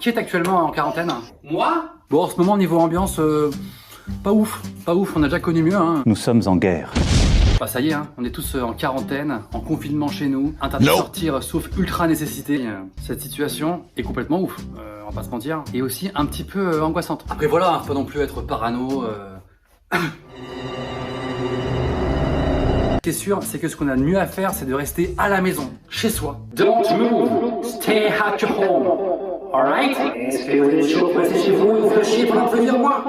Qui est actuellement en quarantaine? Moi? Bon, en ce moment, niveau ambiance, pas ouf, on a déjà connu mieux, hein. Nous sommes en guerre. Bah ça y est, hein, on est tous en quarantaine, en confinement chez nous, interdit de sortir sauf ultra nécessité. Cette situation est complètement ouf, on va pas se mentir, et aussi un petit peu angoissante. Après voilà, faut pas non plus être parano. Ce qui est sûr, c'est que ce qu'on a de mieux à faire, c'est de rester à la maison, chez soi. Don't move, stay at your home, alright? Est-ce que vous êtes chaud pour rester chez vous et vous faire chier pendant plusieurs mois?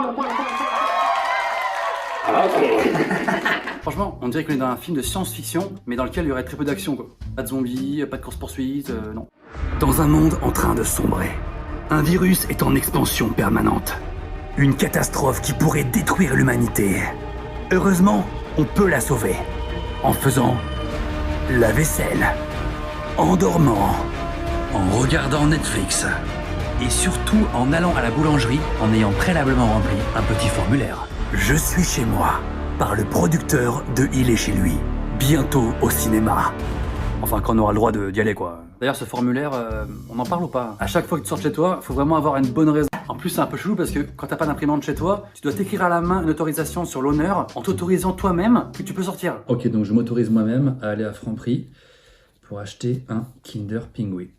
Ok. Franchement, on dirait qu'on est dans un film de science-fiction, mais dans lequel il y aurait très peu d'action, quoi. Pas de zombies, pas de course-poursuite, non. Dans un monde en train de sombrer, un virus est en expansion permanente. Une catastrophe qui pourrait détruire l'humanité. Heureusement, on peut la sauver. En faisant la vaisselle, en dormant, en regardant Netflix. Et surtout en allant à la boulangerie, en ayant préalablement rempli un petit formulaire. Je suis chez moi, par le producteur de Il est chez lui. Bientôt au cinéma. Enfin, quand on aura le droit d'y aller, quoi. D'ailleurs, ce formulaire, on en parle ou pas? À chaque fois que tu sors de chez toi, faut vraiment avoir une bonne raison. En plus, c'est un peu chelou parce que quand t'as pas d'imprimante chez toi, tu dois t'écrire à la main une autorisation sur l'honneur en t'autorisant toi-même que tu peux sortir. Ok, donc je m'autorise moi-même à aller à Franprix pour acheter un Kinder Pingui.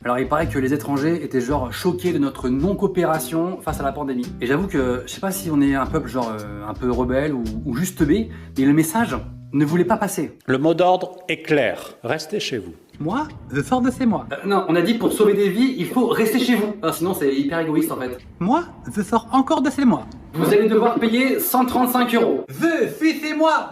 Alors il paraît que les étrangers étaient genre choqués de notre non-coopération face à la pandémie. Et j'avoue que je sais pas si on est un peuple genre un peu rebelle ou juste bé, mais le message ne voulait pas passer. Le mot d'ordre est clair. Restez chez vous. Moi, je sors de chez moi. Non, on a dit pour sauver des vies, il faut rester chez vous. Ah, sinon c'est hyper égoïste en fait. Moi, je sors encore de chez moi. Vous allez devoir payer 135 €. Je suis chez moi,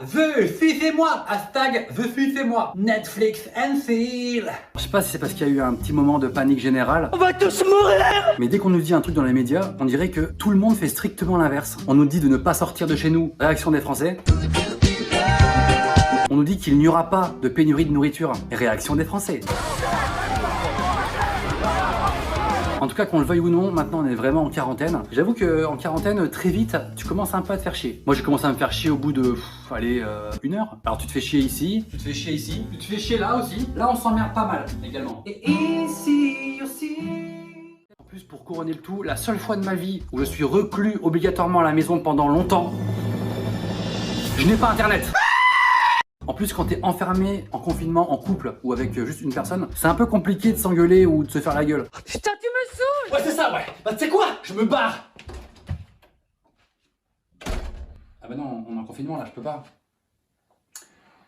hashtag je suis chez moi. Netflix and chill. Je sais pas si c'est parce qu'il y a eu un petit moment de panique générale. On va tous mourir. Mais dès qu'on nous dit un truc dans les médias, on dirait que tout le monde fait strictement l'inverse. On nous dit de ne pas sortir de chez nous. Réaction des Français. On nous dit qu'il n'y aura pas de pénurie de nourriture. Réaction des Français. En tout cas, qu'on le veuille ou non, maintenant on est vraiment en quarantaine. J'avoue qu'en quarantaine, très vite, tu commences un peu à te faire chier. Moi j'ai commencé à me faire chier au bout de, allez, 1 heure. Alors tu te fais chier ici, tu te fais chier ici, tu te fais chier là aussi. Là on s'emmerde pas mal également. Et ici aussi. En plus, pour couronner le tout, la seule fois de ma vie où je suis reclus obligatoirement à la maison pendant longtemps, je n'ai pas internet. En plus, quand t'es enfermé, en confinement, en couple ou avec juste une personne, c'est un peu compliqué de s'engueuler ou de se faire la gueule. Oh, putain, tu me saoules! Ouais, c'est ça, ouais. Bah, tu sais quoi? Je me barre. Ah bah non, on est en confinement là, je peux pas.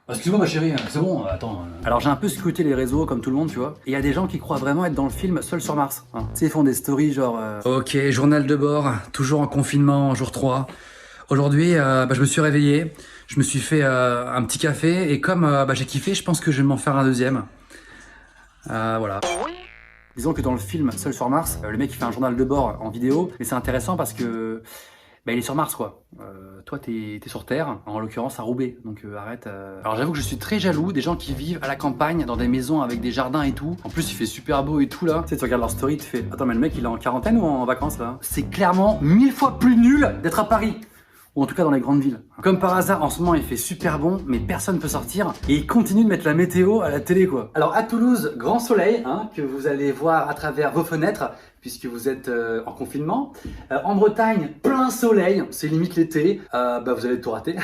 Excuse-moi ma chérie, c'est bon, attends. Alors j'ai un peu scruté les réseaux comme tout le monde, tu vois. Et il y a des gens qui croient vraiment être dans le film Seul sur Mars. Hein. Tu sais, ils font des stories genre... Ok, journal de bord, toujours en confinement, jour 3. Aujourd'hui, je me suis réveillé, je me suis fait un petit café et comme j'ai kiffé, je pense que je vais m'en faire un deuxième. Voilà. Disons que dans le film Seul sur Mars, le mec il fait un journal de bord en vidéo, mais c'est intéressant parce que il est sur Mars quoi. Toi t'es sur Terre, en l'occurrence à Roubaix, donc arrête. Alors j'avoue que je suis très jaloux des gens qui vivent à la campagne, dans des maisons avec des jardins et tout. En plus il fait super beau et tout là. Tu sais, tu regardes leur story, tu fais attends mais le mec il est en quarantaine ou en vacances là? C'est clairement 1000 fois plus nul d'être à Paris. Ou en tout cas dans les grandes villes. Comme par hasard, en ce moment il fait super bon, mais personne ne peut sortir, et ils continuent de mettre la météo à la télé quoi. Alors à Toulouse, grand soleil, hein, que vous allez voir à travers vos fenêtres, puisque vous êtes en confinement. En Bretagne, plein soleil, c'est limite l'été, vous allez tout rater.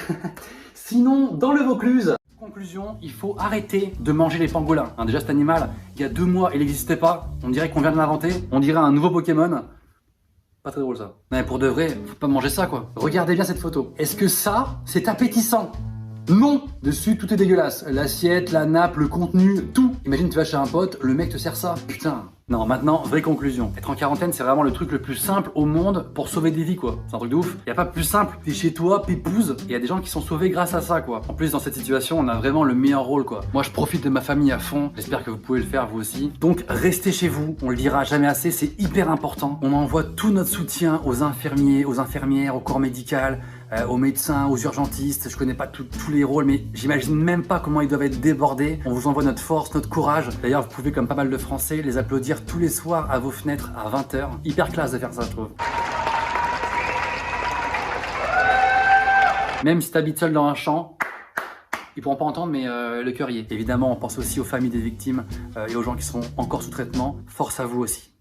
Sinon, dans le Vaucluse, conclusion, il faut arrêter de manger les pangolins. Hein, déjà cet animal, il y a 2 mois, il n'existait pas, on dirait qu'on vient de l'inventer, on dirait un nouveau Pokémon. Pas très drôle ça. Mais pour de vrai, faut pas manger ça quoi. Regardez bien cette photo. Est-ce que ça, c'est appétissant? Non! Dessus, tout est dégueulasse. L'assiette, la nappe, le contenu, tout. Imagine, tu vas chez un pote, le mec te sert ça. Putain. Non, maintenant, vraie conclusion. Être en quarantaine, c'est vraiment le truc le plus simple au monde pour sauver des vies, quoi. C'est un truc de ouf. Y a pas plus simple. T'es chez toi, pépouze, et y a des gens qui sont sauvés grâce à ça, quoi. En plus, dans cette situation, on a vraiment le meilleur rôle, quoi. Moi, je profite de ma famille à fond. J'espère que vous pouvez le faire, vous aussi. Donc, restez chez vous. On le dira jamais assez, c'est hyper important. On envoie tout notre soutien aux infirmiers, aux infirmières, au corps médical, aux médecins, aux urgentistes. Je connais pas tous les rôles, mais j'imagine même pas comment ils doivent être débordés. On vous envoie notre force, notre courage. D'ailleurs, vous pouvez, comme pas mal de Français, les applaudir tous les soirs à vos fenêtres à 20 h. Hyper classe de faire ça, je trouve. Même si t'habites seul dans un champ, Ils pourront pas entendre, mais le cœur y est. Évidemment, on pense aussi aux familles des victimes et aux gens qui seront encore sous traitement. Force à vous aussi.